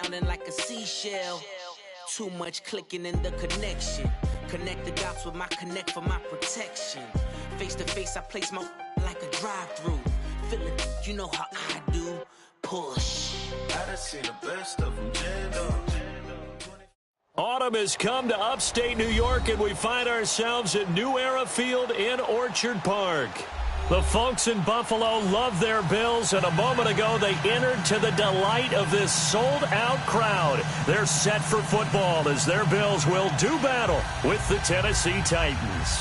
sounding like a seashell. Too much clicking in the connection. Connect the dots with my connect for my protection. Face to face, I place my like a drive-through. Feeling, you know how I do. Push. I done seen the best of them jammed up. Autumn has come to upstate New York, and we find ourselves at New Era Field in Orchard Park. The folks in Buffalo love their Bills, and a moment ago they entered to the delight of this sold-out crowd. They're set for football as their Bills will do battle with the Tennessee Titans.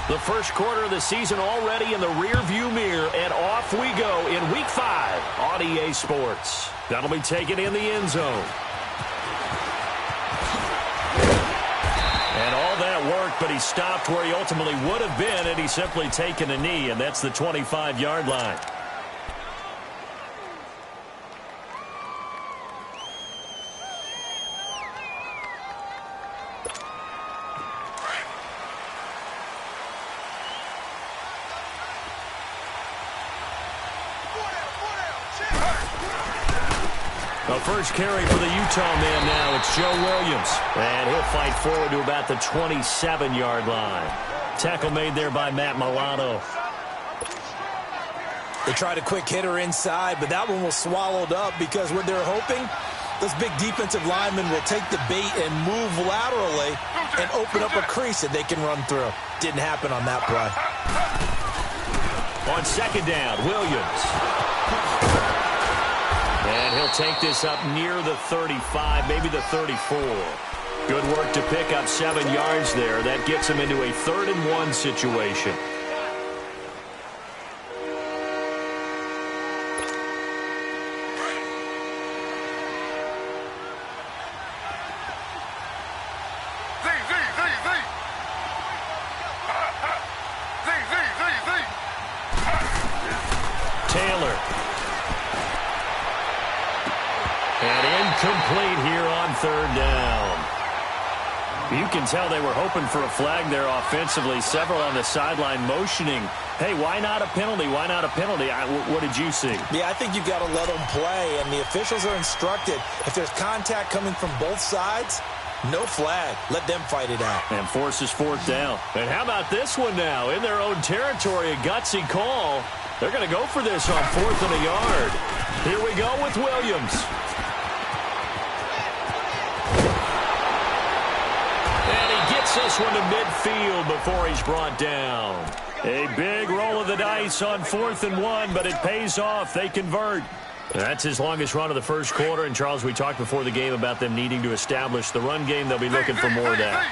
The first quarter of the season already in the rearview mirror, and off we go in Week 5 on EA Sports. That'll be taken in the end zone. And all that worked, but he stopped where he ultimately would have been, and he's simply taken a knee, and that's the 25-yard line. The first carry for the Utah man now. It's Joe Williams. And he'll fight forward to about the 27-yard line. Tackle made there by Matt Milano. They tried a quick hitter inside, but that one was swallowed up because what they're hoping, those big defensive linemen will take the bait and move laterally and open up a crease that they can run through. Didn't happen on that play. On second down, Williams. And he'll take this up near the 35, maybe the 34. Good work to pick up 7 yards there. That gets him into a 3rd and 1 situation. Taylor. And incomplete here on 3rd down. You can tell they were hoping for a flag there offensively. Several on the sideline motioning, hey, why not a penalty? Why not a penalty? What did you see? Yeah, I think you've got to let them play, and the officials are instructed. If there's contact coming from both sides, no flag. Let them fight it out. And forces 4th down. And how about this one now? In their own territory, a gutsy call. They're going to go for this on 4th and a yard. Here we go with Williams. This one to midfield before he's brought down. A big roll of the dice on 4th and 1, but it pays off. They convert. That's his longest run of the first quarter. And, Charles, we talked before the game about them needing to establish the run game. They'll be looking for more of that.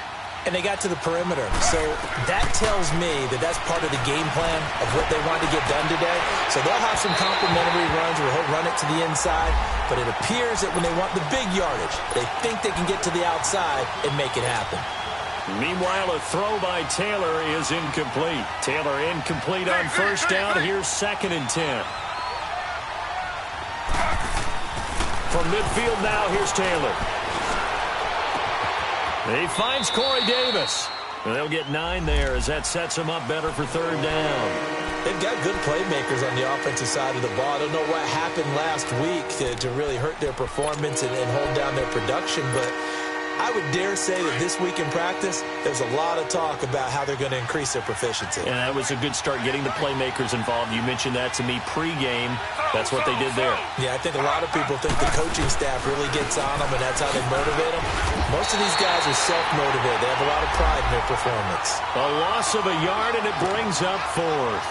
And they got to the perimeter. So that tells me that that's part of the game plan of what they want to get done today. So they'll have some complimentary runs where he'll run it to the inside. But it appears that when they want the big yardage, they think they can get to the outside and make it happen. Meanwhile, a throw by Taylor is incomplete. Taylor incomplete on 1st down. Here's 2nd and 10. From midfield now, here's Taylor. He finds Corey Davis. And they'll get 9 there as that sets him up better for 3rd down. They've got good playmakers on the offensive side of the ball. I don't know what happened last week to really hurt their performance and hold down their production, but I would dare say that this week in practice, there's a lot of talk about how they're going to increase their proficiency. And that was a good start, getting the playmakers involved. You mentioned that to me pregame. That's what they did there. Yeah, I think a lot of people think the coaching staff really gets on them, and that's how they motivate them. Most of these guys are self-motivated. They have a lot of pride in their performance. A loss of a yard, and it brings up 4th.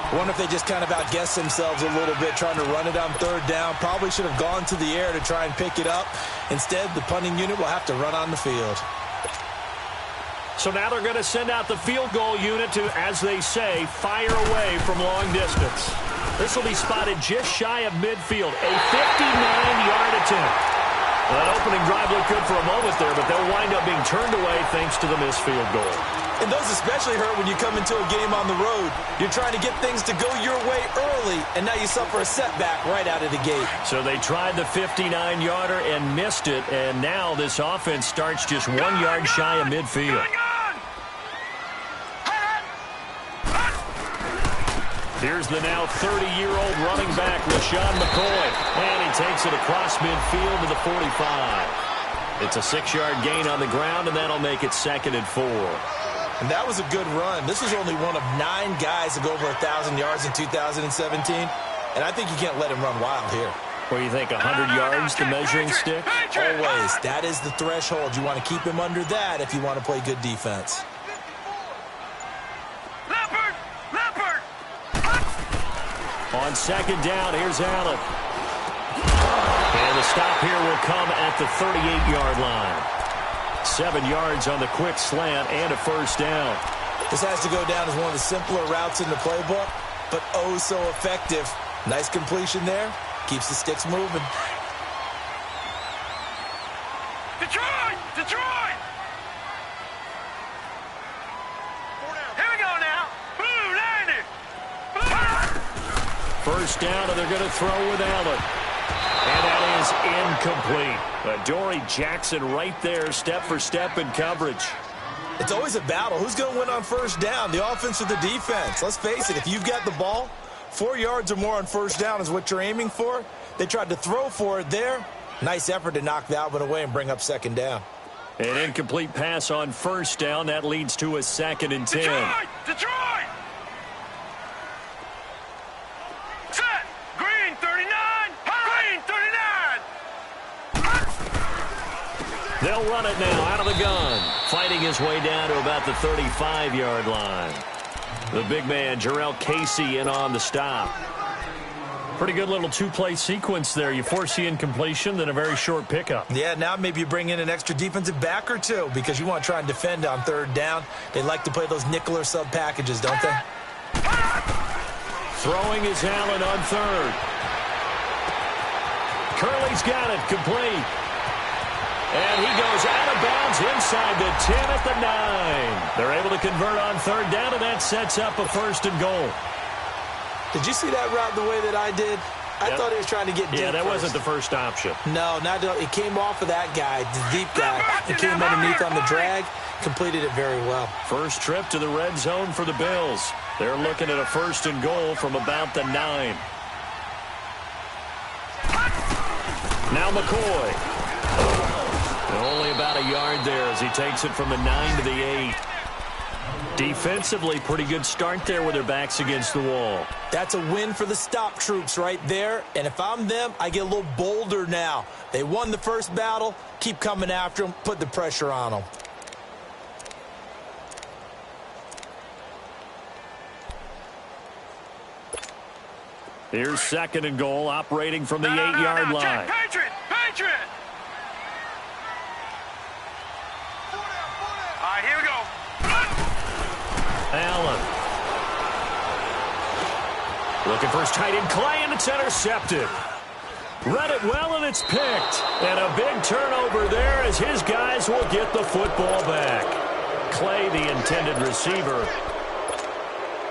I wonder if they just kind of outguessed themselves a little bit trying to run it on 3rd down. Probably should have gone to the air to try and pick it up. Instead, the punting unit will have to run on the field. So now they're going to send out the field goal unit to, as they say, fire away from long distance. This will be spotted just shy of midfield. A 59-yard attempt. Well, that opening drive looked good for a moment there, but they'll wind up being turned away thanks to the missed field goal. And those especially hurt when you come into a game on the road. You're trying to get things to go your way early, and now you suffer a setback right out of the gate. So they tried the 59-yarder and missed it, and now this offense starts just 1 yard shy of midfield. Here's the now 30-year-old running back, LaShawn McCoy. And he takes it across midfield to the 45. It's a 6-yard gain on the ground, and that'll make it 2nd and 4. And that was a good run. This was only one of 9 guys to go over 1,000 yards in 2017. And I think you can't let him run wild here. What do you think, 100 yards, the measuring stick? Always. That is the threshold. You want to keep him under that if you want to play good defense. On 2nd down, here's Allen. And the stop here will come at the 38-yard line. 7 yards on the quick slant and a 1st down. This has to go down as one of the simpler routes in the playbook, but oh so effective. Nice completion there. Keeps the sticks moving. Detroit! Detroit! Here we go now. Boom, 90. 1st down, and they're going to throw with Allen. And that is incomplete. Adoree Jackson right there, step for step in coverage. It's always a battle. Who's going to win on 1st down, the offense or the defense? Let's face it, if you've got the ball, 4 yards or more on 1st down is what you're aiming for. They tried to throw for it there. Nice effort to knock that one away and bring up 2nd down. An incomplete pass on 1st down. That leads to a 2nd and 10. Detroit! Detroit! Set! Green 39! Green 39! They'll run it now out of the gun. Fighting his way down to about the 35-yard line. The big man, Jarrell Casey, in on the stop. Pretty good little 2-play sequence there. You force the incompletion, then a very short pickup. Yeah, now maybe you bring in an extra defensive back or two because you want to try and defend on 3rd down. They like to play those nickel or sub packages, don't they? Throwing is Allen on 3rd. Curley's got it, complete. And he goes out of bounds inside the 10 at the 9. They're able to convert on 3rd down, and that sets up a 1st and goal. Did you see that route the way that I did? I thought he was trying to get deep. Yeah, that first. wasn't the first option. No, it came off of that guy, the deep guy. It came underneath on the drag, completed it very well. First trip to the red zone for the Bills. They're looking at a 1st and goal from about the 9. Now McCoy. Only about a yard there as he takes it from the 9 to the 8. Defensively, pretty good start there with their backs against the wall. That's a win for the stop troops right there. And if I'm them, I get a little bolder now. They won the first battle. Keep coming after them. Put the pressure on them. Here's 2nd and goal, operating from the 8-yard line. Check, Patriot! Patriot! All right, here we go. Allen. Looking for his tight end, Clay, and it's intercepted. Read it well, and it's picked. And a big turnover there as his guys will get the football back. Clay, the intended receiver.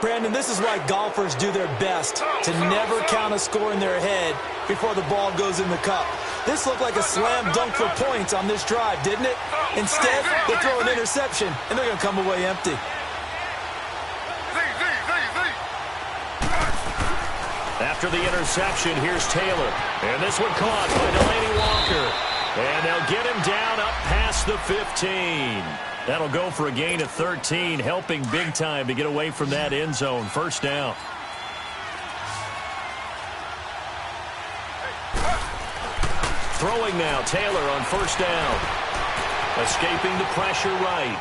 Brandon, this is why golfers do their best to never count a score in their head before the ball goes in the cup. This looked like a slam dunk for points on this drive, didn't it? Instead, they throw an interception, and they're going to come away empty. After the interception, here's Taylor. And this one caught by Delaney Walker. And they'll get him down up past the 15. That'll go for a gain of 13, helping big time to get away from that end zone. 1st down. Throwing now, Taylor on 1st down. Escaping the pressure right.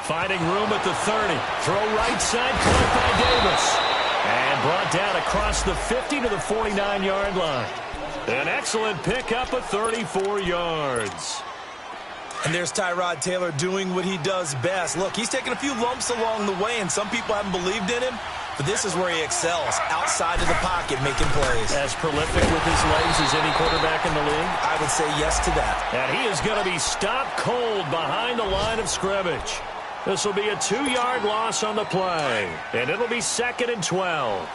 Finding room at the 30. Throw right side, caught by Davis. And brought down across the 50 to the 49-yard line. An excellent pickup of 34 yards. And there's Tyrod Taylor doing what he does best. Look, he's taken a few lumps along the way, and some people haven't believed in him. but this is where he excels, outside of the pocket, making plays. As prolific with his legs as any quarterback in the league? I would say yes to that. And he is going to be stopped cold behind the line of scrimmage. This will be a 2-yard loss on the play, and it'll be 2nd and 12.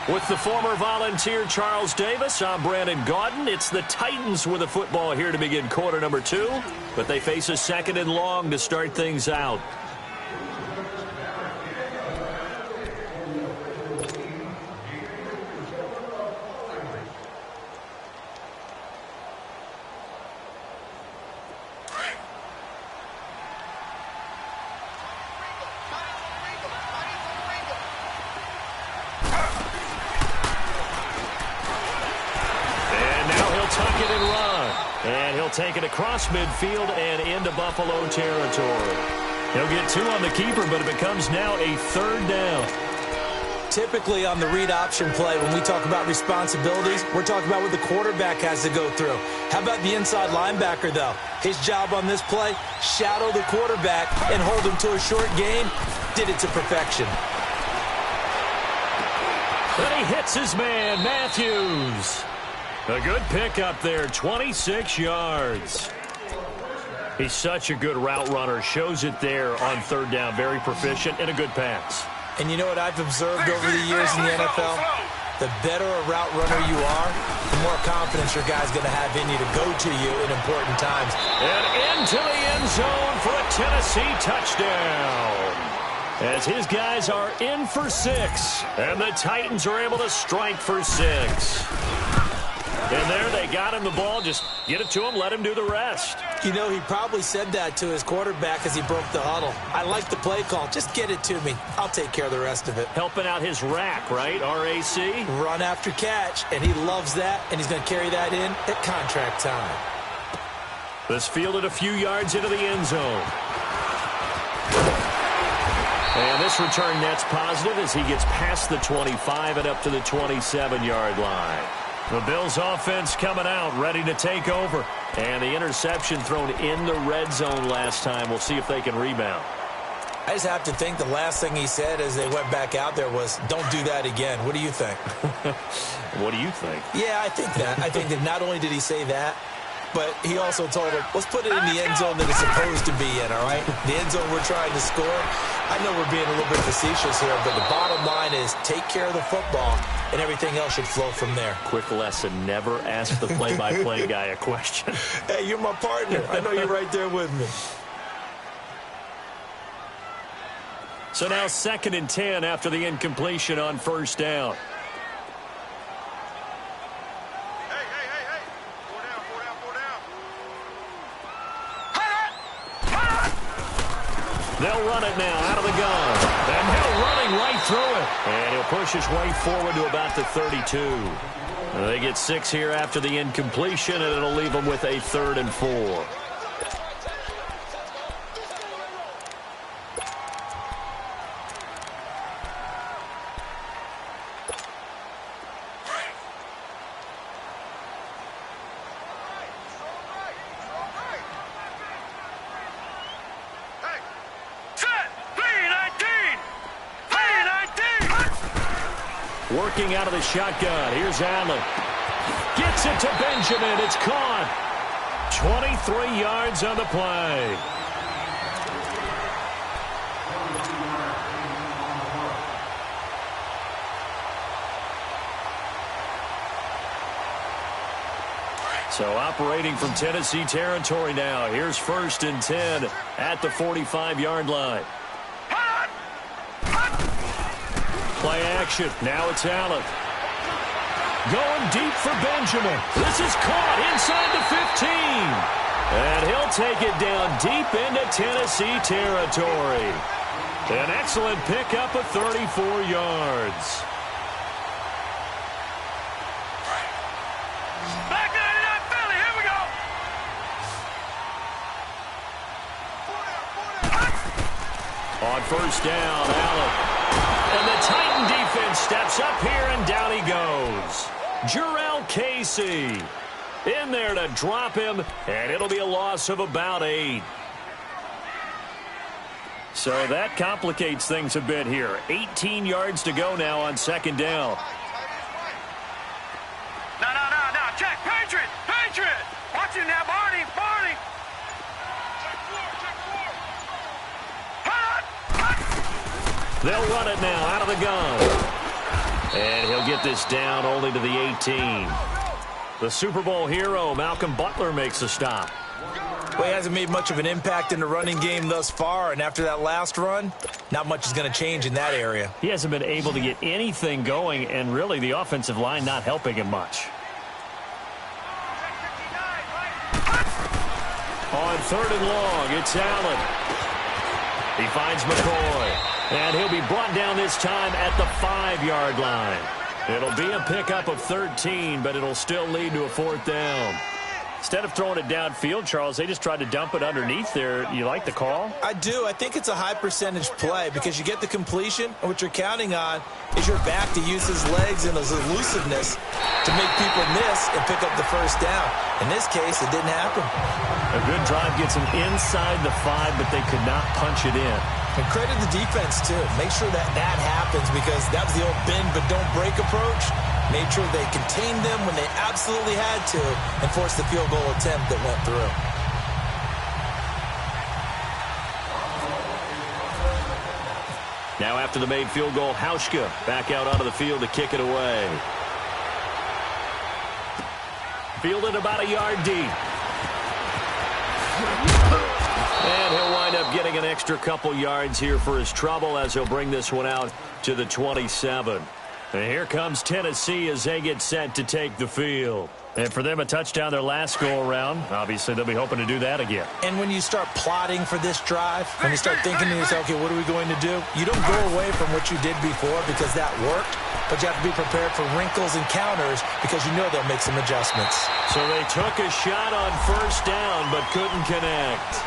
With the former Volunteer Charles Davis, I'm Brandon Gaudin. It's the Titans with the football here to begin quarter number 2, but they face a 2nd and long to start things out. Take it across midfield and into Buffalo territory. He'll get 2 on the keeper, but it becomes now a 3rd down. Typically on the read option play, when we talk about responsibilities, we're talking about what the quarterback has to go through. How about the inside linebacker, though? His job on this play, shadow the quarterback and hold him to a short gain. Did it to perfection. Then he hits his man, Matthews. A good pickup there, 26 yards. He's such a good route runner. Shows it there on 3rd down. Very proficient and a good pass. And you know what I've observed over the years in the NFL? The better a route runner you are, the more confidence your guy's going to have in you to go to you in important times. And into the end zone for a Tennessee touchdown. As his guys are in for 6. And the Titans are able to strike for 6. And there they got him the ball. Just get it to him, let him do the rest. You know, he probably said that to his quarterback as he broke the huddle. I like the play call. Just get it to me. I'll take care of the rest of it. Helping out his rack, right? RAC? Run after catch, and he loves that, and he's going to carry that in at contract time. This fielded a few yards into the end zone. And this return net's positive as he gets past the 25 and up to the 27-yard line. The Bills offense coming out, ready to take over. And the interception thrown in the red zone last time. We'll see if they can rebound. I just have to think the last thing he said as they went back out there was, don't do that again. What do you think? What do you think? Yeah, I think that. I think that not only did he say that, but he also told him, let's put it in the end zone that it's supposed to be in, all right? The end zone we're trying to score. I know we're being a little bit facetious here, but the bottom line is take care of the football, and everything else should flow from there. Quick lesson, never ask the play-by-play guy a question. Hey, you're my partner. I know you're right there with me. So now 2nd and 10 after the incompletion on 1st down. They'll run it now out of the gun. And Hill running right through it. And he'll push his way forward to about the 32. They get 6 here after the incompletion, and it'll leave them with a 3rd and 4. Working out of the shotgun. Here's Allen. Gets it to Benjamin. It's caught. 23 yards on the play. So operating from Tennessee territory now. Here's 1st and 10 at the 45-yard line. Play action. Now it's Allen. Going deep for Benjamin. This is caught inside the 15. And he'll take it down deep into Tennessee territory. An excellent pickup of 34 yards. Back 99 Philly. Here we go. On 1st down, Allen. And the Titan defense steps up here, and down he goes. Jarrell Casey. In there to drop him, and it'll be a loss of about 8. So that complicates things a bit here. 18 yards to go now on second down. No. Check. Patriot. Watch him now, Barney. They'll run it now out of the gun. And he'll get this down only to the 18. The Super Bowl hero, Malcolm Butler, makes a stop. Well, he hasn't made much of an impact in the running game thus far, and after that last run, not much is going to change in that area. He hasn't been able to get anything going, and really the offensive line not helping him much. On 3rd and long, it's Allen. He finds McCoy. And he'll be brought down this time at the 5-yard line. It'll be a pickup of 13, but it'll still lead to a 4th down. Instead of throwing it downfield, Charles, they just tried to dump it underneath there. You like the call? I do. I think it's a high percentage play because you get the completion, and what you're counting on is your back to use his legs and his elusiveness to make people miss and pick up the 1st down. In this case, it didn't happen. A good drive gets them inside the 5, but they could not punch it in. And credit the defense, too. Make sure that happens because that was the old bend but don't break approach. Made sure they contained them when they absolutely had to and forced the field goal attempt that went through. Now after the made field goal, Hauschka back out onto the field to kick it away. Fielded about a yard deep. And he'll wind up getting an extra couple yards here for his trouble as he'll bring this one out to the 27. And here comes Tennessee as they get set to take the field. And for them, a touchdown their last go-around. Obviously, they'll be hoping to do that again. And when you start plotting for this drive, when you start thinking to yourself, okay, what are we going to do? You don't go away from what you did before because that worked, but you have to be prepared for wrinkles and counters because you know they'll make some adjustments. So they took a shot on 1st down but couldn't connect.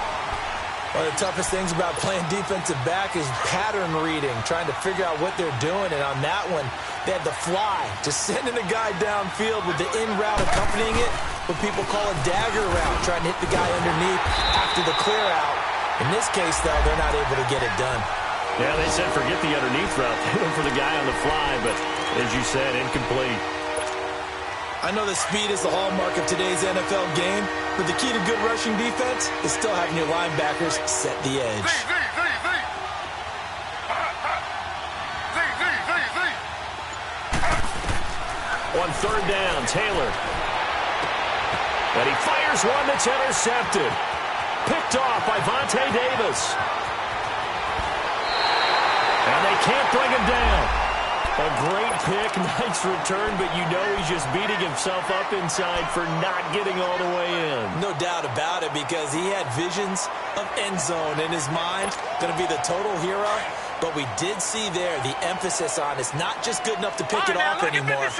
One of the toughest things about playing defensive back is pattern reading, trying to figure out what they're doing. And on that one, they had the fly, just sending a guy downfield with the in route accompanying it, what people call a dagger route, trying to hit the guy underneath after the clear out. In this case, though, they're not able to get it done. Yeah, they said forget the underneath route. They went for the guy on the fly, but as you said, incomplete. I know that speed is the hallmark of today's NFL game, but the key to good rushing defense is still having your linebackers set the edge. On 3rd down, Taylor. And he fires one that's intercepted. Picked off by Vontae Davis. And they can't bring him down. A great pick, nice return, but you know he's just beating himself up inside for not getting all the way in. No doubt about it, because he had visions of end zone in his mind. Going to be the total hero. But we did see there the emphasis on it's not just good enough to pick it off anymore.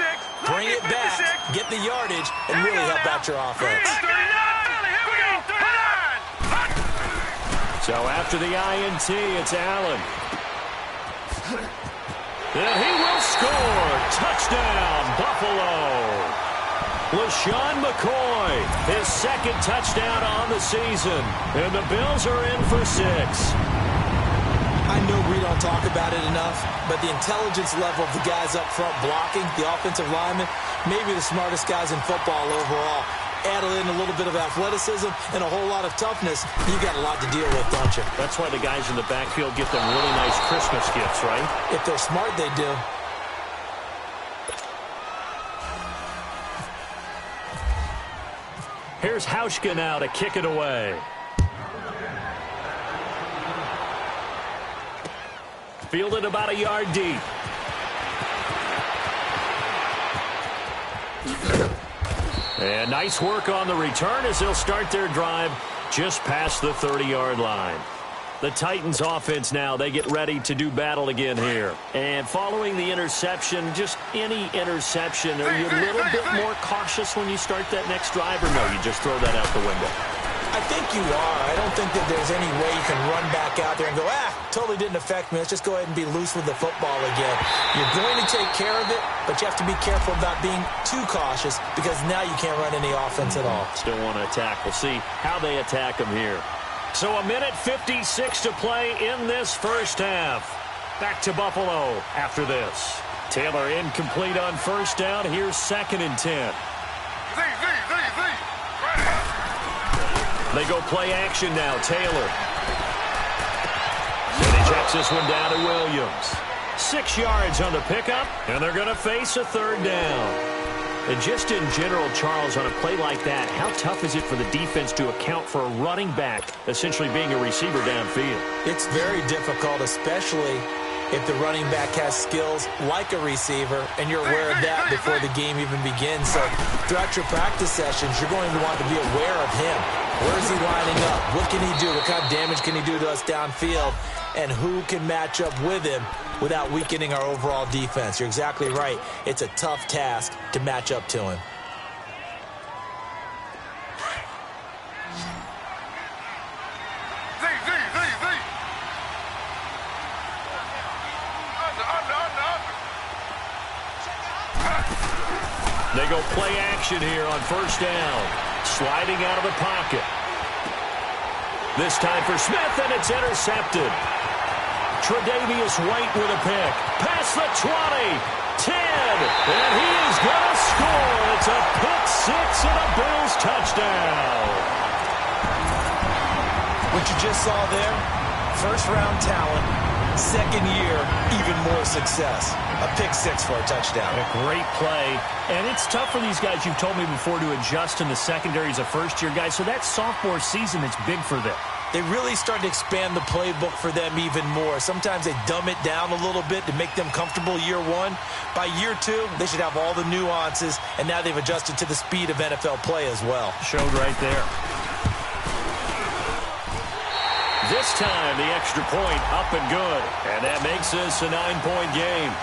Bring it back, get the yardage, and really help out your offense. So after the INT, it's Allen. And he will score. Touchdown, Buffalo. LaShawn McCoy, his 2nd touchdown on the season. And the Bills are in for 6. I know we don't talk about it enough, but the intelligence level of the guys up front blocking, the offensive linemen, maybe the smartest guys in football overall. Add in a little bit of athleticism and a whole lot of toughness, you got a lot to deal with, don't you? That's why the guys in the backfield get them really nice Christmas gifts, right? If they're smart, they do. Here's Hauschka now to kick it away. Fielded about a yard deep. And nice work on the return as they'll start their drive just past the 30-yard line. The Titans offense now, they get ready to do battle again here. And following the interception, just any interception, are you a little bit more cautious when you start that next drive, or no, you just throw that out the window? I I think you are. I don't think that there's any way you can run back out there and go, totally didn't affect me. Let's just go ahead and be loose with the football again. You're going to take care of it, but you have to be careful about being too cautious because now you can't run any offense at all. Still want to attack. We'll see how they attack them here. So 1:56 to play in this first half. Back to Buffalo after this. Taylor incomplete on first down. Here's 2nd and 10. They go play action now. Taylor. And he checks this one down to Williams. 6 yards on the pickup, and they're going to face a 3rd down. And just in general, Charles, on a play like that, how tough is it for the defense to account for a running back essentially being a receiver downfield? It's very difficult, especially if the running back has skills like a receiver, and you're aware of that before the game even begins. So throughout your practice sessions, you're going to want to be aware of him. Where is he lining up? What can he do? What kind of damage can he do to us downfield? And who can match up with him without weakening our overall defense? You're exactly right. It's a tough task to match up to him. They go play action here on first down. Sliding out of the pocket. This time for Smith, and it's intercepted. Tre'Davious White with a pick. Past the 20. 10. And he is going to score. It's a pick six and a Bills touchdown. What you just saw there, first-round talent, second year, even more success. A pick six for a touchdown. A great play. And it's tough for these guys, you've told me before, to adjust in the secondary as a first-year guy. So that sophomore season, it's big for them. They really start to expand the playbook for them even more. Sometimes they dumb it down a little bit to make them comfortable year one. By year two, they should have all the nuances, and now they've adjusted to the speed of NFL play as well. Showed right there. This time, the extra point up and good. And that makes this a 9-point game.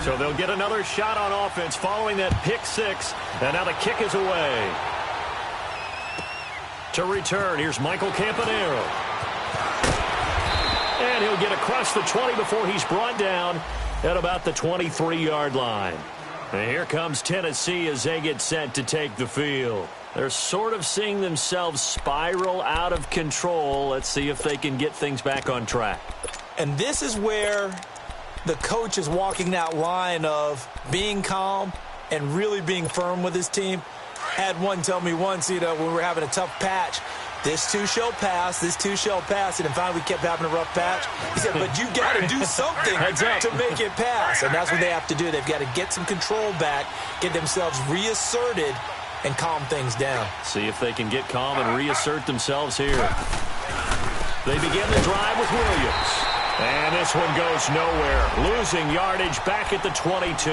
So they'll get another shot on offense following that pick six. And now the kick is away. To return, here's Michael Campanaro. And he'll get across the 20 before he's brought down at about the 23-yard line. And here comes Tennessee as they get set to take the field. They're sort of seeing themselves spiral out of control. Let's see if they can get things back on track. And this is where the coach is walking that line of being calm and really being firm with his team. Had one tell me once, when we were having a tough patch, this too shall pass, this too shall pass. And then finally we kept having a rough patch. He said, but you got to do something to make it pass. And that's what they have to do. They've got to get some control back, get themselves reasserted, and calm things down. See if they can get calm and reassert themselves here. They begin the drive with Williams. And this one goes nowhere. Losing yardage back at the 22.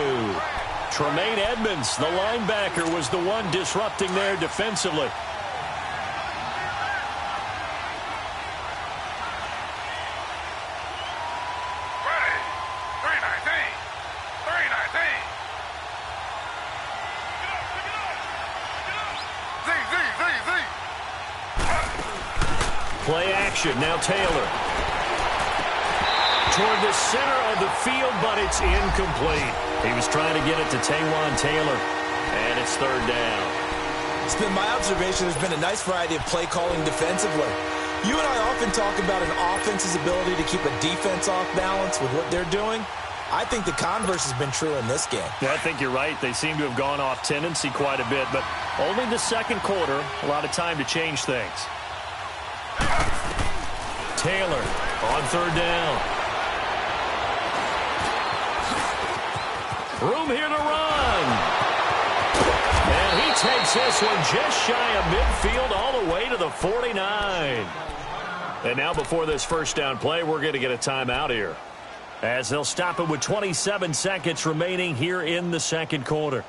Tremaine Edmonds, the linebacker, was the one disrupting there defensively. Play action, now Taylor. Toward the center of the field, but it's incomplete. He was trying to get it to Taywan Taylor, and it's third down. It's been my observation there's been a nice variety of play calling defensively. You and I often talk about an offense's ability to keep a defense off balance with what they're doing. I think the converse has been true in this game. Yeah, I think you're right. They seem to have gone off tendency quite a bit, but only the second quarter, a lot of time to change things. Taylor on third down. Room here to run. And he takes this one just shy of midfield all the way to the 49. And now before this first down play, we're going to get a timeout here. as they'll stop it with 27 seconds remaining here in the second quarter.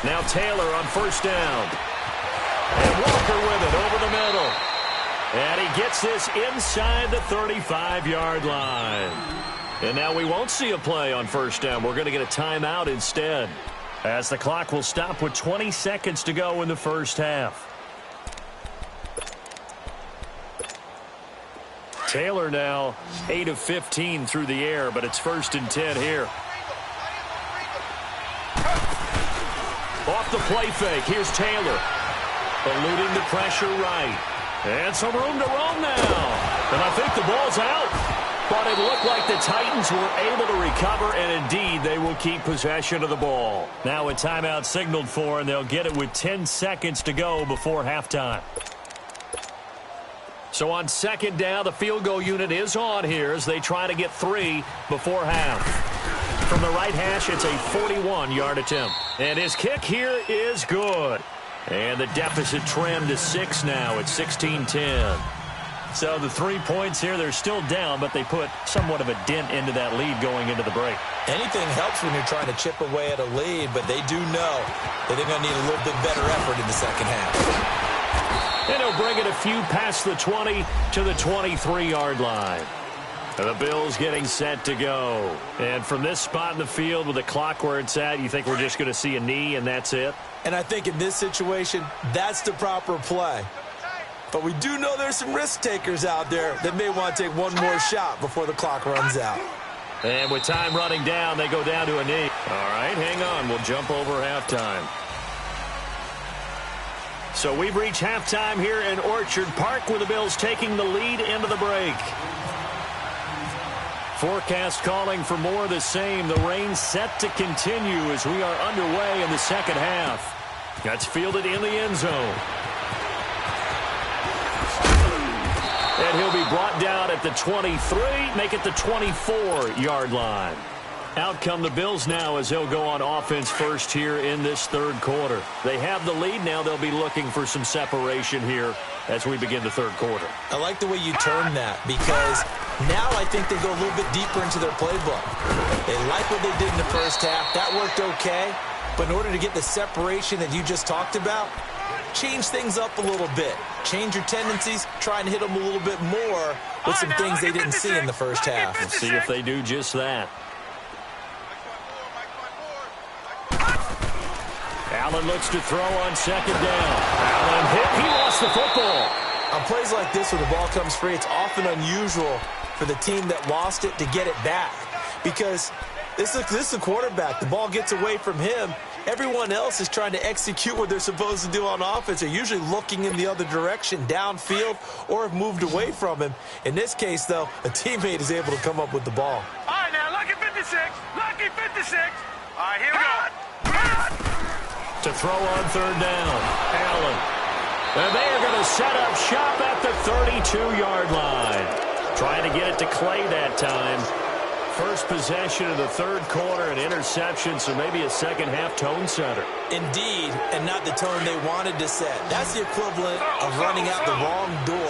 Now Taylor on first down. And Walker with it over the middle. And he gets this inside the 35-yard line. And now we won't see a play on first down. We're going to get a timeout instead, as the clock will stop with 20 seconds to go in the first half. Taylor now 8 of 15 through the air, but it's 1st and 10 here. Off the play fake, here's Taylor. Eluding the pressure right. And some room to roam now. And I think the ball's out. But it looked like the Titans were able to recover, and indeed they will keep possession of the ball. Now a timeout signaled for, and they'll get it with 10 seconds to go before halftime. So on second down, the field goal unit is on here as they try to get 3 before half. From the right hash, it's a 41-yard attempt. And his kick here is good. And the deficit trimmed to 6 now at 16-10. So the 3 points here, they're still down, but they put somewhat of a dent into that lead going into the break. Anything helps when you're trying to chip away at a lead, but they do know that they're going to need a little bit better effort in the second half. And he'll bring it a few past the 20 to the 23-yard line. And the Bills getting set to go. And from this spot in the field with the clock where it's at, you think we're just going to see a knee and that's it? And I think in this situation, that's the proper play. But we do know there's some risk takers out there that may want to take one more shot before the clock runs out. And with time running down, they go down to a knee. All right, hang on. We'll jump over halftime. So we've reached halftime here in Orchard Park with the Bills taking the lead into the break. Forecast calling for more of the same. The rain set to continue as we are underway in the second half. That's fielded in the end zone. And he'll be brought down at the 23, make it the 24-yard line. Out come the Bills now as they'll go on offense first here in this third quarter. They have the lead now. They'll be looking for some separation here as we begin the third quarter. I like the way you turn that because now I think they go a little bit deeper into their playbook. They like what they did in the first half. That worked okay. But in order to get the separation that you just talked about, change things up a little bit. Change your tendencies. Try and hit them a little bit more with some things they didn't see in the first half. We'll see if they do just that. Allen looks to throw on second down. Allen hit. He lost the football. On plays like this where the ball comes free, it's often unusual for the team that lost it to get it back. Because this is the quarterback. The ball gets away from him. Everyone else is trying to execute what they're supposed to do on offense. They're usually looking in the other direction, downfield, or have moved away from him. In this case, though, a teammate is able to come up with the ball. All right, now, lucky 56. Lucky 56. All right, here we go. To throw on third down. Allen. And they are going to set up shop at the 32-yard line. Trying to get it to Clay that time. First possession of the third quarter, an interception, so maybe a second-half tone setter. Indeed, and not the tone they wanted to set. That's the equivalent of running out the wrong door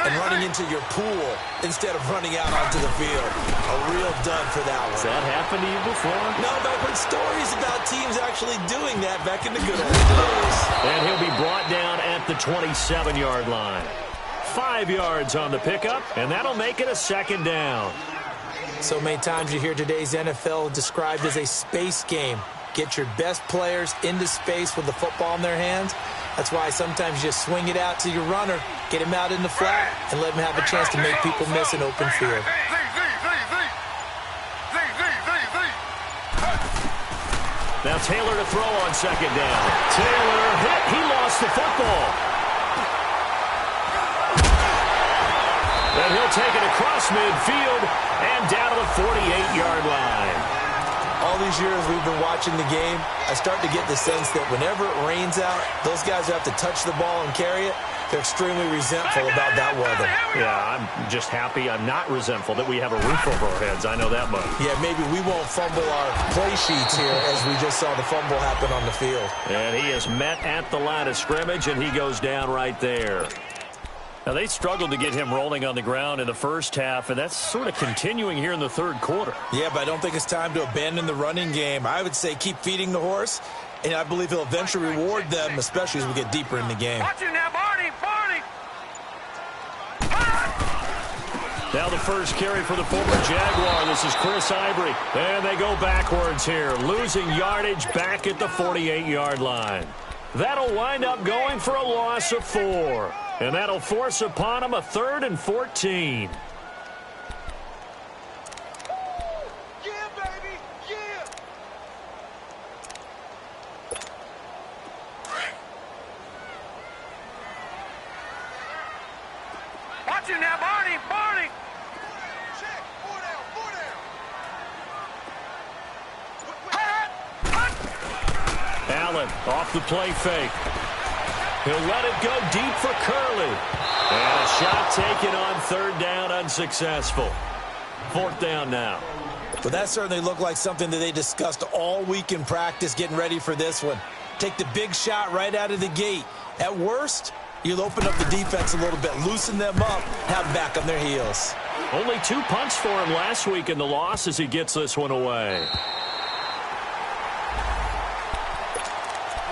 and running into your pool instead of running out onto the field. A real dud for that one. Has that happened to you before? No, but I've heard stories about teams actually doing that back in the good old days. And he'll be brought down at the 27-yard line. 5 yards on the pickup, and that'll make it a second down. So many times you hear today's NFL described as a space game. Get your best players into space with the football in their hands. That's why sometimes you just swing it out to your runner, get him out in the flat, and let him have a chance to make people miss an open field. Now Taylor to throw on second down. Taylor hit. He lost the football. And he'll take it across midfield and down to the 48-yard line. All these years we've been watching the game, I start to get the sense that whenever it rains out, those guys who have to touch the ball and carry it, They're extremely resentful about that weather. Yeah, I'm just happy I'm not resentful that we have a roof over our heads. I know that much. Yeah, maybe we won't fumble our play sheets here as we just saw the fumble happen on the field. And he is met at the line of scrimmage, and he goes down right there. Now, they struggled to get him rolling on the ground in the first half, and that's sort of continuing here in the third quarter. Yeah, but I don't think it's time to abandon the running game. I would say keep feeding the horse, and I believe he'll eventually reward them, especially as we get deeper in the game. Watch you now, Barney! Barney! Now the first carry for the former Jaguar. This is Chris Ivory. And they go backwards here, losing yardage back at the 48-yard line. That'll wind up going for a loss of 4. And that'll force upon him a 3rd and 14. Yeah, baby! Yeah! Watch you now, Barney! Barney! Check! 4 down! 4 down! Allen off the play fake. He'll let it go deep for Curley. And a shot taken on 3rd down, unsuccessful. 4th down now. But that certainly looked like something that they discussed all week in practice getting ready for this one. Take the big shot right out of the gate. At worst, you'll open up the defense a little bit, loosen them up, have them back on their heels. Only 2 punts for him last week in the loss as he gets this one away.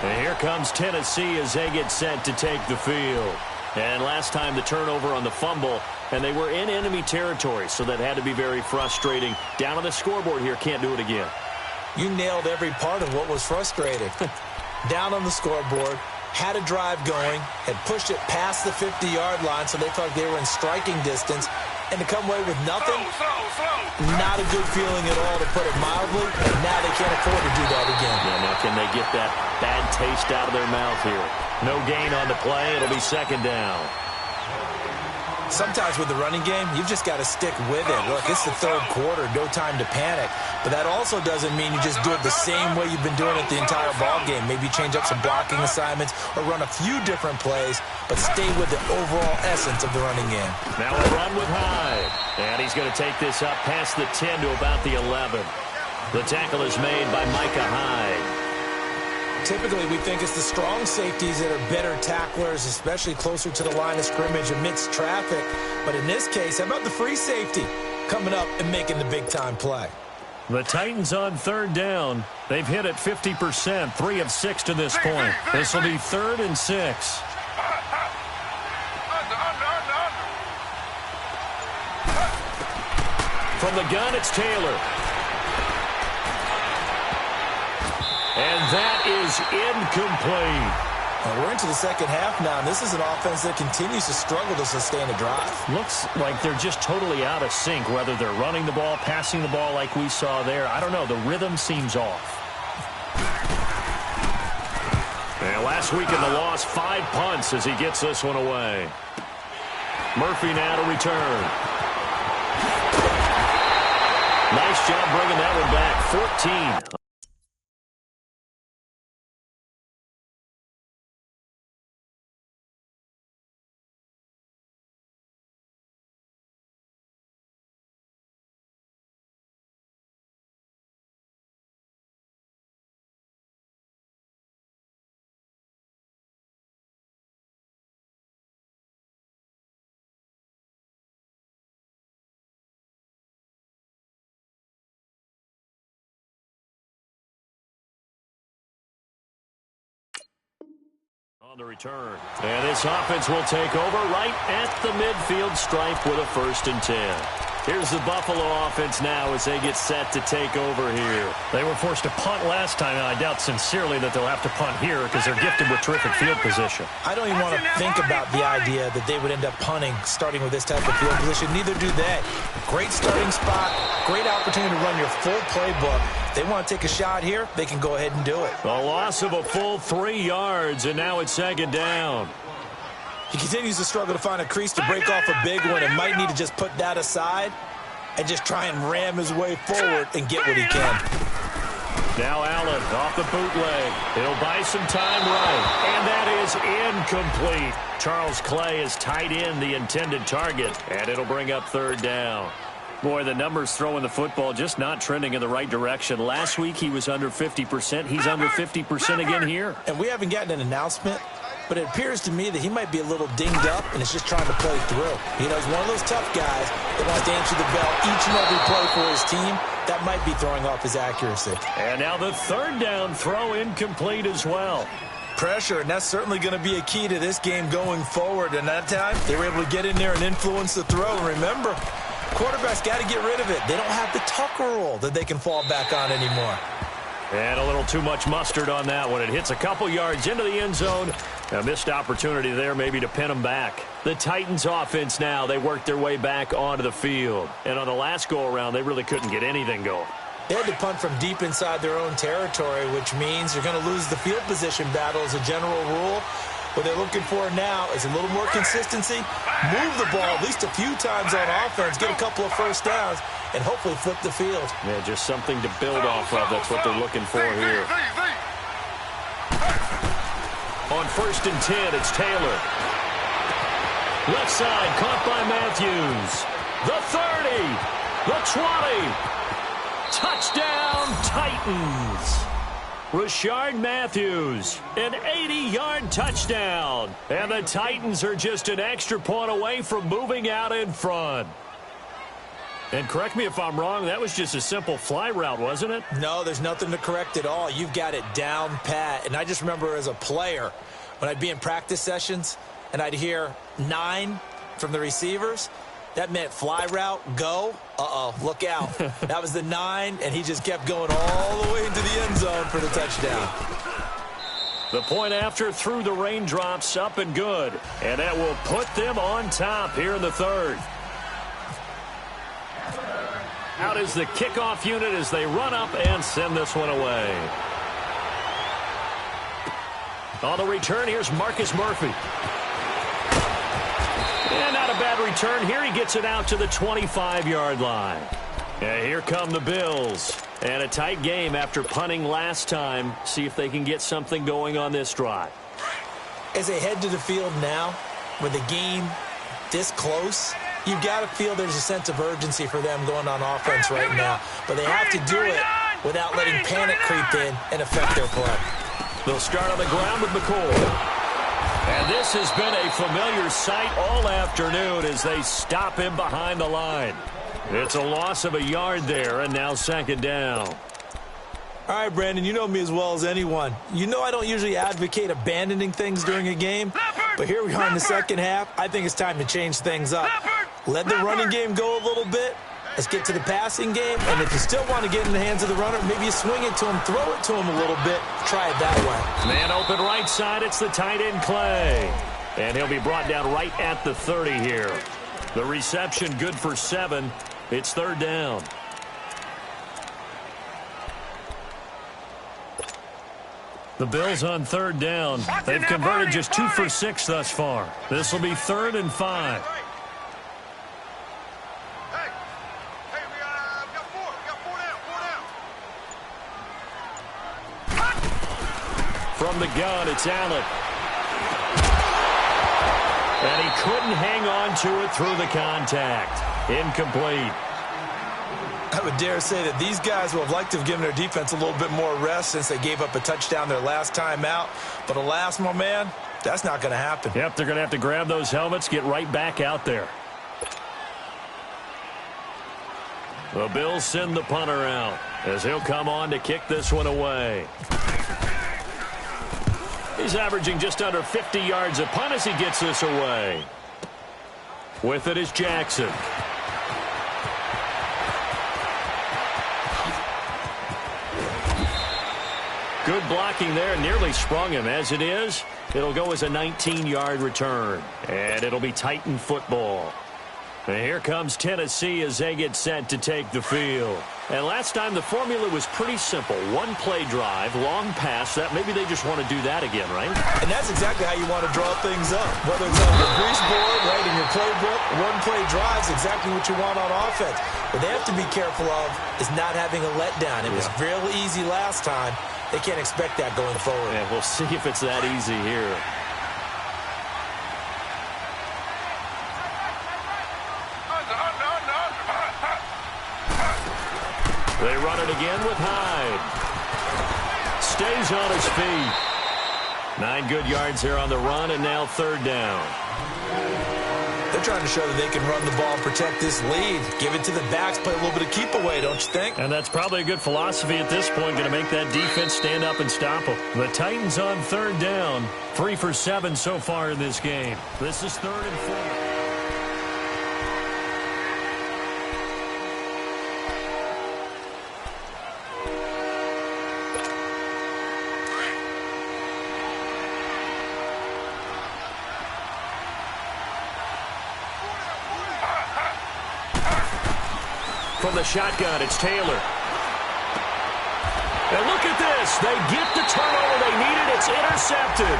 And here comes Tennessee as they get set to take the field. And last time the turnover on the fumble, and they were in enemy territory, so that had to be very frustrating. Down on the scoreboard here, can't do it again. You nailed every part of what was frustrating. Down on the scoreboard, had a drive going, had pushed it past the 50-yard line so they felt like they were in striking distance, and to come away with nothing, not a good feeling at all, to put it mildly. Now they can't afford to do that again. Yeah, now can they get that bad taste out of their mouth here? No gain on the play. It'll be 2nd down. Sometimes with the running game, you've just got to stick with it. Look, it's the 3rd quarter, no time to panic. But that also doesn't mean you just do it the same way you've been doing it the entire ball game. Maybe change up some blocking assignments or run a few different plays, but stay with the overall essence of the running game. Now a run with Hyde. And he's going to take this up past the 10 to about the 11. The tackle is made by Micah Hyde. Typically, we think it's the strong safeties that are better tacklers, especially closer to the line of scrimmage amidst traffic. But in this case, how about the free safety coming up and making the big-time play? The Titans on 3rd down. They've hit it 50%, 3 of 6 to this point. This will be 3rd and 6. From the gun, it's Taylor. And that is incomplete. Well, we're into the second half now, and this is an offense that continues to struggle to sustain a drive. Looks like they're just totally out of sync, whether they're running the ball, passing the ball like we saw there. I don't know. The rhythm seems off. And last week in the loss, 5 punts as he gets this one away. Murphy now to return. Nice job bringing that one back. 14. On the return. And this offense will take over right at the midfield stripe with a 1st and 10. Here's the Buffalo offense now as they get set to take over here. They were forced to punt last time, and I doubt sincerely that they'll have to punt here because they're gifted with terrific field position. I don't even want to think about the idea that they would end up punting starting with this type of field position. Neither do they. Great starting spot, great opportunity to run your full playbook. If they want to take a shot here, they can go ahead and do it. A loss of a full 3 yards, and now it's 2nd down. He continues to struggle to find a crease to break off a big one and might need to just put that aside and just try and ram his way forward and get what he can. Now Allen off the bootleg. He'll buy some time right. And that is incomplete. Charles Clay is tight in the intended target. And it'll bring up third down. Boy, the numbers throwing the football just not trending in the right direction. Last week he was under 50%. He's under 50% again here. And we haven't gotten an announcement, but it appears to me that he might be a little dinged up and is just trying to play through. You know, he's one of those tough guys that wants to answer the bell each and every play for his team. That might be throwing off his accuracy. And now the third down throw incomplete as well. Pressure, and that's certainly going to be a key to this game going forward. And that time, they were able to get in there and influence the throw. And remember, quarterback's got to get rid of it. They don't have the Tucker rule that they can fall back on anymore. And a little too much mustard on that one. It hits a couple yards into the end zone. A missed opportunity there maybe to pin them back. The Titans offense now, they worked their way back onto the field. And on the last go-around, they really couldn't get anything going. They had to punt from deep inside their own territory, which means you're going to lose the field position battle as a general rule. What they're looking for now is a little more consistency, move the ball at least a few times on offense, get a couple of first downs, and hopefully flip the field. Yeah, just something to build off of. That's what they're looking for here. On 1st and 10, it's Taylor. Left side, caught by Matthews. The 30, the 20. Touchdown, Titans. Rashard Matthews, an 80-yard touchdown. And the Titans are just an extra point away from moving out in front. And correct me if I'm wrong, that was just a simple fly route, wasn't it? No, there's nothing to correct at all. You've got it down pat. And I just remember as a player, when I'd be in practice sessions and I'd hear 9 from the receivers, that meant fly route, go. Uh-oh, look out. That was the 9, and he just kept going all the way into the end zone for the touchdown. The point after through the raindrops, up and good. And that will put them on top here in the third. Out is the kickoff unit as they run up and send this one away. On the return, here's Marcus Murphy. And not a bad return here. He gets it out to the 25-yard line. And here come the Bills. And a tight game after punting last time. See if they can get something going on this drive. As they head to the field now, with the game this close, you've got to feel there's a sense of urgency for them going on offense right now. But they have to do it without letting panic creep in and affect their play. They'll start on the ground with McCoy. And this has been a familiar sight all afternoon as they stop him behind the line. It's a loss of a yard there, and now 2nd down. All right, Brandon, you know me as well as anyone. You know I don't usually advocate abandoning things during a game, but here we are in the second half. I think it's time to change things up. Let the running game go a little bit. Let's get to the passing game, and if you still want to get in the hands of the runner, maybe you swing it to him, throw it to him a little bit, try it that way. Man open right side, it's the tight end Clay. And he'll be brought down right at the 30 here. The reception good for 7. It's 3rd down. The Bills on 3rd down. They've converted just 2 for 6 thus far. This will be 3rd and 5. From the gun, it's Allen. And he couldn't hang on to it through the contact. Incomplete. I would dare say that these guys would have liked to have given their defense a little bit more rest since they gave up a touchdown their last time out. But alas, my man, that's not going to happen. Yep, they're going to have to grab those helmets, get right back out there. The Bills send the punter out as he'll come on to kick this one away. He's averaging just under 50 yards a punt as he gets this away. With it is Jackson. Good blocking there, nearly sprung him. As it is, it'll go as a 19-yard return. And it'll be Titan football. And here comes Tennessee as they get set to take the field. And last time the formula was pretty simple. One play drive, long pass. That maybe they just want to do that again, right? And that's exactly how you want to draw things up. Whether it's on the grease board, right, in your playbook, one play drive is exactly what you want on offense. What they have to be careful of is not having a letdown. It was real easy last time. They can't expect that going forward. Yeah, we'll see if it's that easy here. They run it again with Hyde. Stays on his feet. 9 good yards here on the run, and now 3rd down. They're trying to show that they can run the ball and protect this lead. Give it to the backs, play a little bit of keep away, don't you think? And that's probably a good philosophy at this point, going to make that defense stand up and stop them. The Titans on 3rd down, 3 for 7 so far in this game. This is 3rd and 4. From the shotgun, it's Taylor. And look at this. They get the turnover they needed. It's intercepted.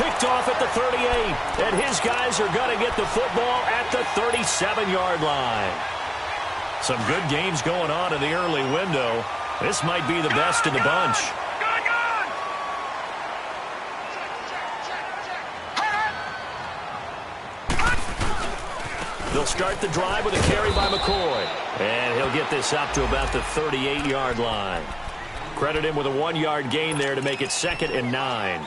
Picked off at the 38. And his guys are going to get the football at the 37-yard line. Some good games going on in the early window. This might be the best in the bunch. They'll start the drive with a carry by McCoy. And he'll get this up to about the 38-yard line. Credit him with a 1-yard gain there to make it 2nd and 9.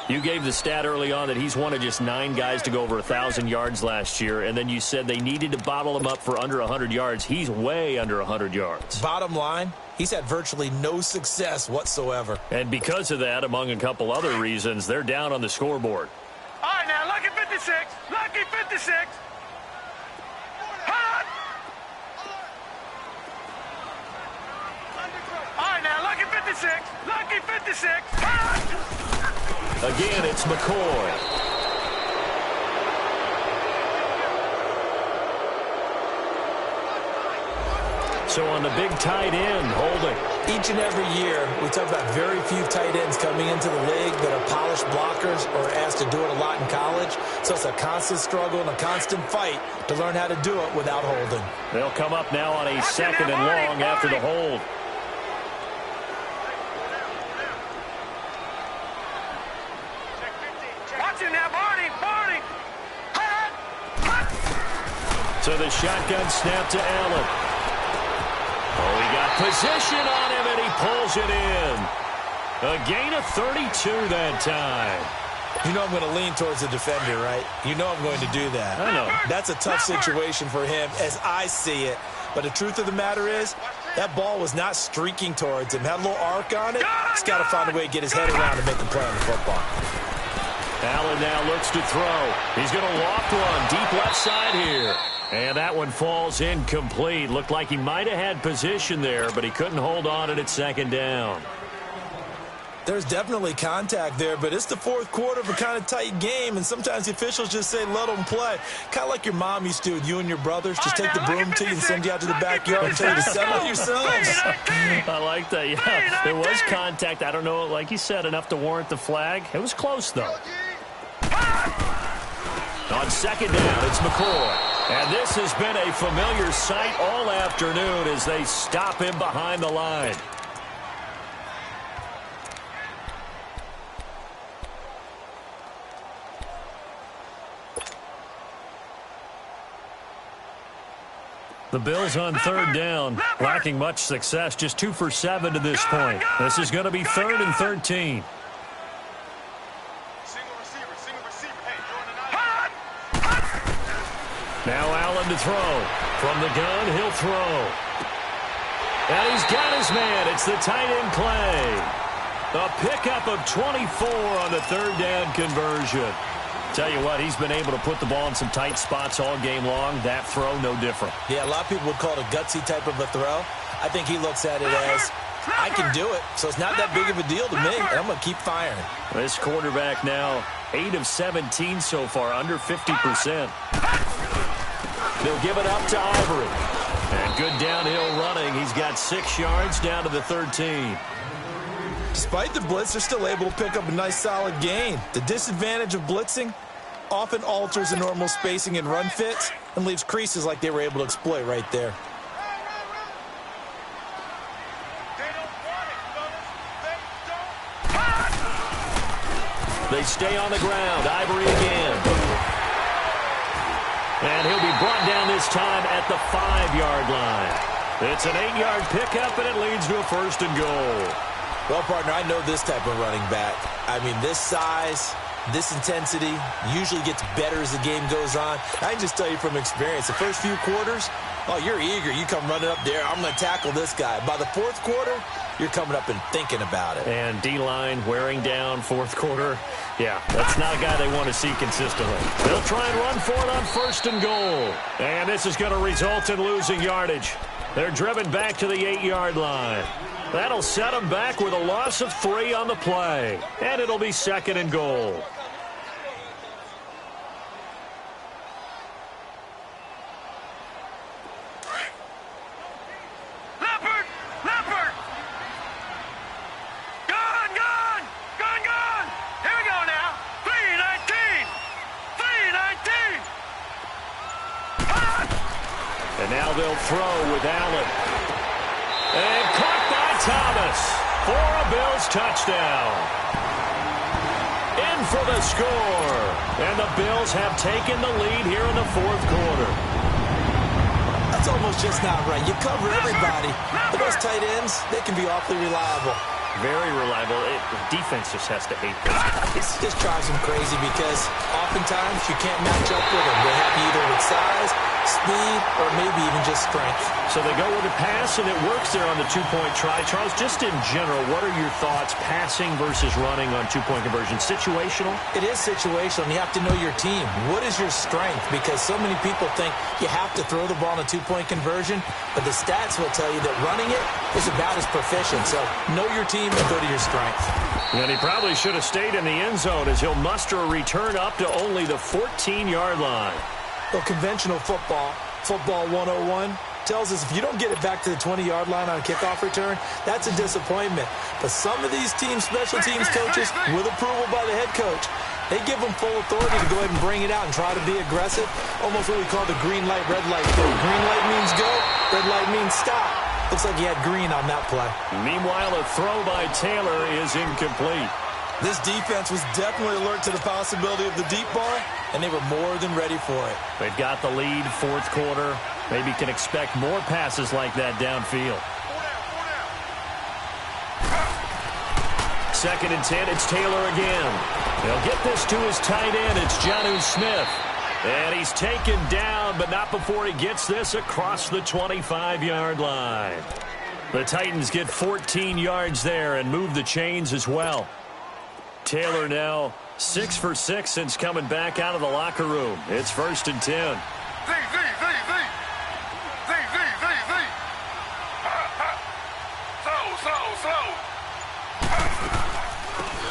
You gave the stat early on that he's one of just 9 guys to go over 1,000 yards last year, and then you said they needed to bottle him up for under 100 yards. He's way under 100 yards. Bottom line, he's had virtually no success whatsoever. And because of that, among a couple other reasons, they're down on the scoreboard. All right, now, lucky 56. Lucky 56. Lucky 56. Again, it's McCoy. So on the big tight end, Holding. Each and every year, we talk about very few tight ends coming into the league that are polished blockers or asked to do it a lot in college. So it's a constant struggle and a constant fight to learn how to do it without holding. They'll come up now on a 2nd and long after the hold. So the shotgun snap to Allen. Oh, he got position on him, and he pulls it in. A gain of 32 that time. You know I'm going to lean towards the defender, right? You know I'm going to do that. I know. That's a tough situation for him as I see it. But the truth of the matter is, that ball was not streaking towards him. Had a little arc on it. He's got to find a way to get his head around and make a play on the football. Allen now looks to throw. He's going to loft one deep left side here. And that one falls incomplete. Looked like he might have had position there, but he couldn't hold on it at 2nd down. There's definitely contact there, but it's the 4th quarter of a kind of tight game, and sometimes the officials just say, let them play. Kind of like your mom used to with you and your brothers. Just take the broom to you and send you out to the backyard and tell you to settle it yourselves. I like that, yeah. There was contact. I don't know, like you said, enough to warrant the flag. It was close, though. On 2nd down, it's McCoy. And this has been a familiar sight all afternoon as they stop him behind the line. The Bills on 3rd down, lacking much success, just 2 for 7 to this point. This is going to be 3rd and 13. Now Allen to throw. From the gun, he'll throw. And he's got his man. It's the tight end play. A pickup of 24 on the 3rd down conversion. Tell you what, he's been able to put the ball in some tight spots all game long. That throw, no different. Yeah, a lot of people would call it a gutsy type of a throw. I think he looks at it as, I can do it, so it's not that big of a deal to me, and I'm going to keep firing. This quarterback now, 8 of 17 so far, under 50%. They'll give it up to Ivory. And good downhill running. He's got 6 yards down to the 13. Despite the blitz, they're still able to pick up a nice solid gain. The disadvantage of blitzing often alters the normal spacing and run fits and leaves creases like they were able to exploit right there. They stay on the ground. Ivory again. And he'll be brought down this time at the 5-yard line. It's an 8-yard pickup, and it leads to a 1st and goal. Well, partner, I know this type of running back. I mean, this size, this intensity usually gets better as the game goes on. I can just tell you from experience, the first few quarters, oh, you're eager. You come running up there, I'm going to tackle this guy. By the 4th quarter, you're coming up and thinking about it. And D-line wearing down 4th quarter. Yeah, that's not a guy they want to see consistently. They'll try and run for it on 1st and goal. And this is going to result in losing yardage. They're driven back to the 8-yard line. That'll set them back with a loss of 3 on the play. And it'll be 2nd and goal. And now they'll throw with Allen. And caught by Thomas for a Bills touchdown. In for the score. And the Bills have taken the lead here in the 4th quarter. That's almost just not right. You cover everybody. But those tight ends, they can be awfully reliable. Very reliable. The defense just has to hate those guys. It just drives them crazy because oftentimes you can't match up with them. They have you either with size, speed, or maybe even just strength. So they go with a pass, and it works there on the 2-point try. Charles, just in general, what are your thoughts passing versus running on 2-point conversion? Situational? It is situational, and you have to know your team. What is your strength? Because so many people think you have to throw the ball in a 2-point conversion, but the stats will tell you that running it is about as proficient. So know your team and go to your strength. And he probably should have stayed in the end zone as he'll muster a return up to only the 14-yard line. Well, conventional football 101, tells us if you don't get it back to the 20-yard line on a kickoff return, that's a disappointment. But some of these special teams coaches, with approval by the head coach, they give them full authority to go ahead and bring it out and try to be aggressive, almost what we call the green light, red light thing. Green light means go, red light means stop. Looks like he had green on that play. Meanwhile, a throw by Taylor is incomplete. This defense was definitely alert to the possibility of the deep ball, and they were more than ready for it. They've got the lead, 4th quarter. Maybe can expect more passes like that downfield. 2nd and 10, it's Taylor again. They'll get this to his tight end. It's Jonnu Smith. And he's taken down, but not before he gets this across the 25-yard line. The Titans get 14 yards there and move the chains as well. Taylor now 6 for 6 since coming back out of the locker room. It's 1st and 10.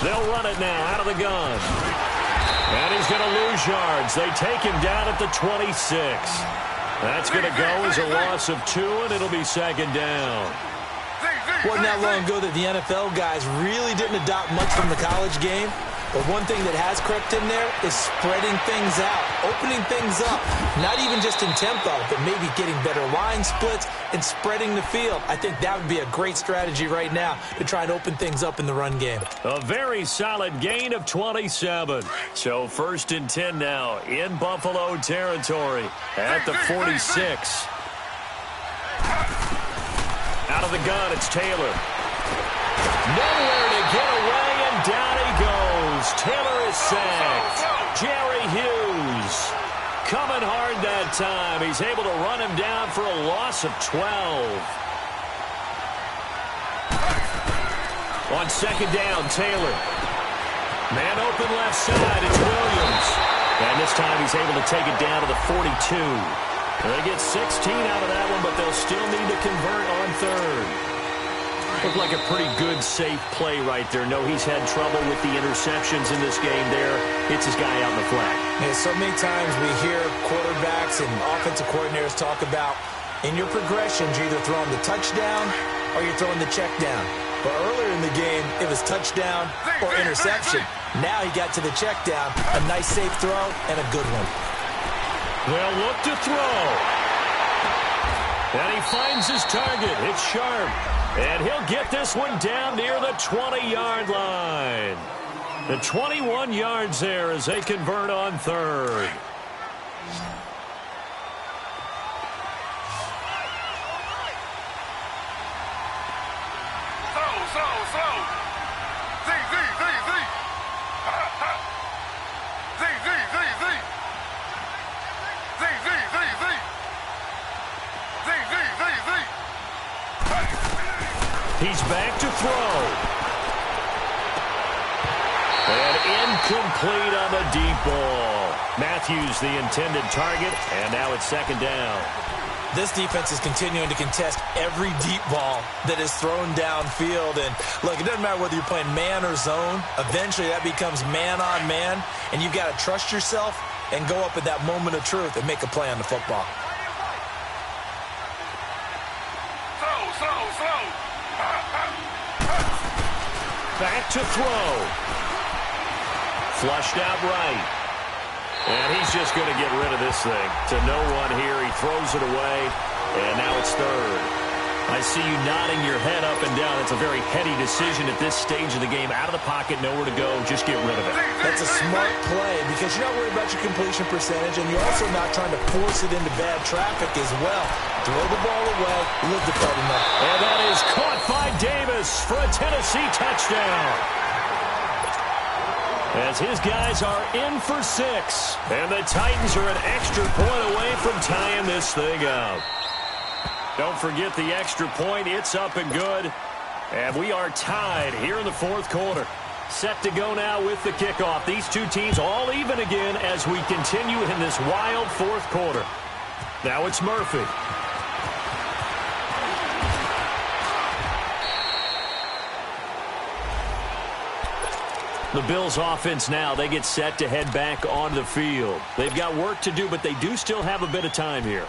They'll run it now out of the gun. And he's going to lose yards. They take him down at the 26. That's going to go as a loss of 2, and it'll be 2nd down. Wasn't that long ago that the NFL guys really didn't adopt much from the college game. But one thing that has crept in there is spreading things out, opening things up, not even just in tempo, but maybe getting better line splits and spreading the field. I think that would be a great strategy right now to try and open things up in the run game. A very solid gain of 27. So 1st and 10 now in Buffalo territory at the 46. Out of the gun, it's Taylor. Nowhere to get away, and down he goes. Taylor is sacked. Jerry Hughes coming hard that time. He's able to run him down for a loss of 12. On 2nd down, Taylor. Man open left side, it's Williams. And this time he's able to take it down to the 42. They get 16 out of that one, but they'll still need to convert on 3rd. Looked like a pretty good, safe play right there. No, he's had trouble with the interceptions in this game there. Hits his guy out in the flat. Yeah, so many times we hear quarterbacks and offensive coordinators talk about in your progressions, you're either throwing the touchdown or you're throwing the check down. But earlier in the game, it was touchdown or interception. Now he got to the check down, a nice safe throw, and a good one. They'll look to throw. And he finds his target. It's Sharp. And he'll get this one down near the 20-yard line. The 21 yards there as they convert on third. Slow. Z. He's back to throw. And incomplete on the deep ball. Matthews the intended target, and now it's second down. This defense is continuing to contest every deep ball that is thrown downfield. And, look, it doesn't matter whether you're playing man or zone. Eventually, that becomes man-on-man, and you've got to trust yourself and go up at that moment of truth and make a play on the football. Slow. Back to throw. Flushed out right. And he's just going to get rid of this thing. To no one here. He throws it away. And now it's third. I see you nodding your head up and down. It's a very heady decision at this stage of the game. Out of the pocket, nowhere to go. Just get rid of it. That's a smart play because you're not worried about your completion percentage, and you're also not trying to force it into bad traffic as well. Throw the ball away. Live the card enough. And that is caught by Davis for a Tennessee touchdown. As his guys are in for 6. And the Titans are an extra point away from tying this thing up. Don't forget the extra point. It's up and good. And we are tied here in the fourth quarter. Set to go now with the kickoff. These two teams all even again as we continue in this wild fourth quarter. Now it's Murphy. The Bills offense now, they get set to head back onto the field. They've got work to do, but they do still have a bit of time here.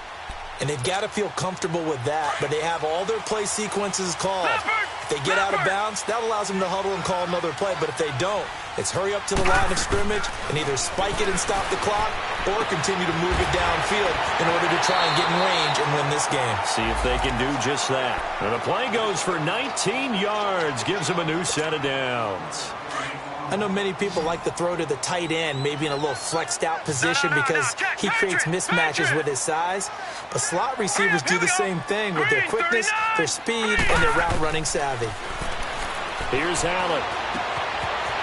And they've got to feel comfortable with that, but they have all their play sequences called. If they get out of bounds, that allows them to huddle and call another play, but if they don't, it's hurry up to the line of scrimmage and either spike it and stop the clock or continue to move it downfield in order to try and get in range and win this game. See if they can do just that. And the play goes for 19 yards, gives them a new set of downs. I know many people like to throw to the tight end, maybe in a little flexed out position because he creates mismatches with his size. But slot receivers do the same thing with their quickness, their speed, and their route running savvy. Here's Allen.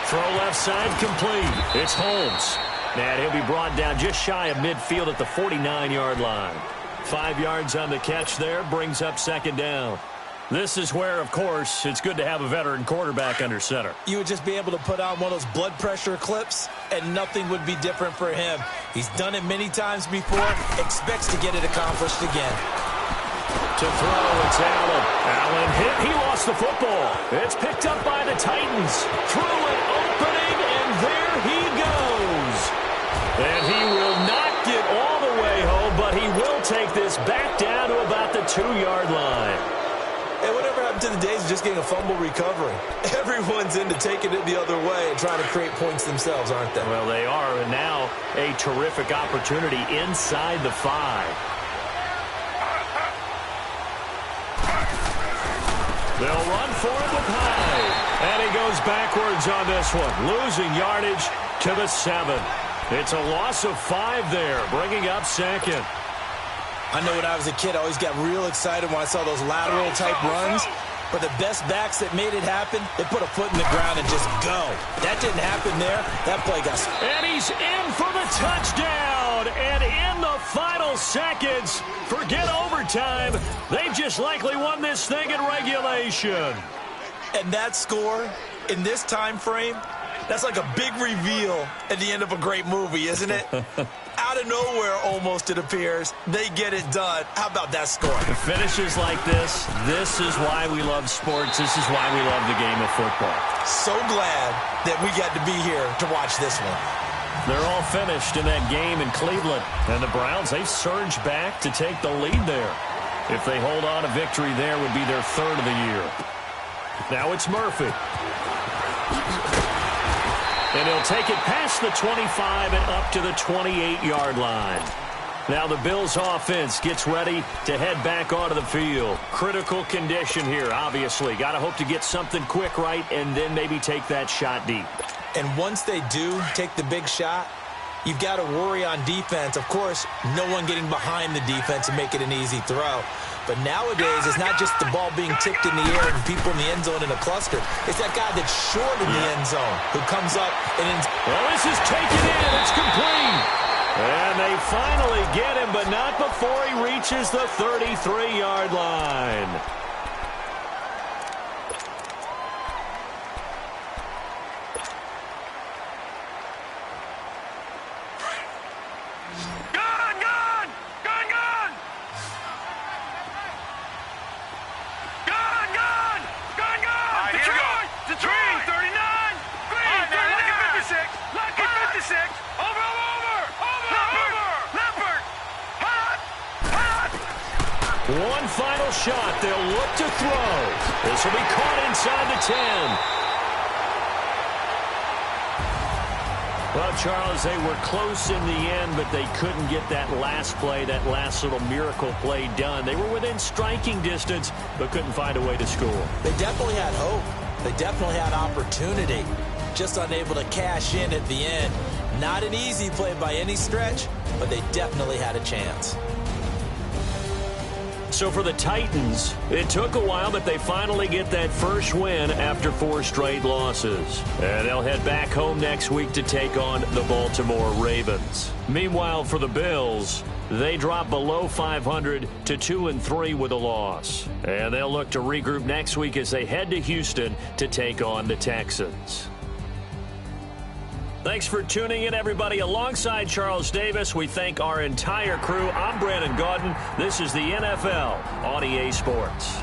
Throw left side complete. It's Holmes. And he'll be brought down just shy of midfield at the 49-yard line. 5 yards on the catch there, brings up second down. This is where, of course, it's good to have a veteran quarterback under center. You would just be able to put on one of those blood pressure clips, and nothing would be different for him. He's done it many times before, expects to get it accomplished again. To throw, it's Allen. Allen hit. He lost the football. It's picked up by the Titans. Through an opening, and there he goes. And he will not get all the way home, but he will take this back down to about the 2-yard line. And whatever happened to the days of just getting a fumble recovery? Everyone's into taking it the other way and trying to create points themselves, aren't they? Well, they are, and now a terrific opportunity inside the 5. They'll run for it with Hyde. And he goes backwards on this one, losing yardage to the 7. It's a loss of 5 there, bringing up second. I know when I was a kid, I always got real excited when I saw those lateral-type runs. But the best backs that made it happen, they put a foot in the ground and just go. That didn't happen there. That play got... And he's in for the touchdown. And in the final seconds, forget overtime. They've just likely won this thing in regulation. And that score, in this time frame, that's like a big reveal at the end of a great movie, isn't it? Out of nowhere, almost, it appears. They get it done. How about that score? The finishes like this is why we love sports. This is why we love the game of football. So glad that we got to be here to watch this one. They're all finished in that game in Cleveland. And the Browns, they've surged back to take the lead there. If they hold on, a victory there would be their 3rd of the year. Now it's Murphy. And he'll take it past the 25 and up to the 28-yard line. Now the Bills offense gets ready to head back onto the field. Critical condition here, obviously. Got to hope to get something quick right and then maybe take that shot deep. And once they do take the big shot, you've got to worry on defense. Of course, no one getting behind the defense and make it an easy throw. But nowadays, it's not just the ball being tipped in the air and people in the end zone in a cluster. It's that guy that's short in the end zone who comes up and ends. Well, this is taken in. It's complete. And they finally get him, but not before he reaches the 33-yard line. One final shot. They'll look to throw. This will be caught inside the 10. Well, Charles, they were close in the end, but they couldn't get that last play, that last little miracle play done. They were within striking distance, but couldn't find a way to score. They definitely had hope. They definitely had opportunity. Just unable to cash in at the end. Not an easy play by any stretch, but they definitely had a chance. So for the Titans, it took a while, but they finally get that first win after 4 straight losses. And they'll head back home next week to take on the Baltimore Ravens. Meanwhile, for the Bills, they drop below 500 to 2-3 with a loss. And they'll look to regroup next week as they head to Houston to take on the Texans. Thanks for tuning in, everybody. Alongside Charles Davis, we thank our entire crew. I'm Brandon Gaudin. This is the NFL on EA Sports.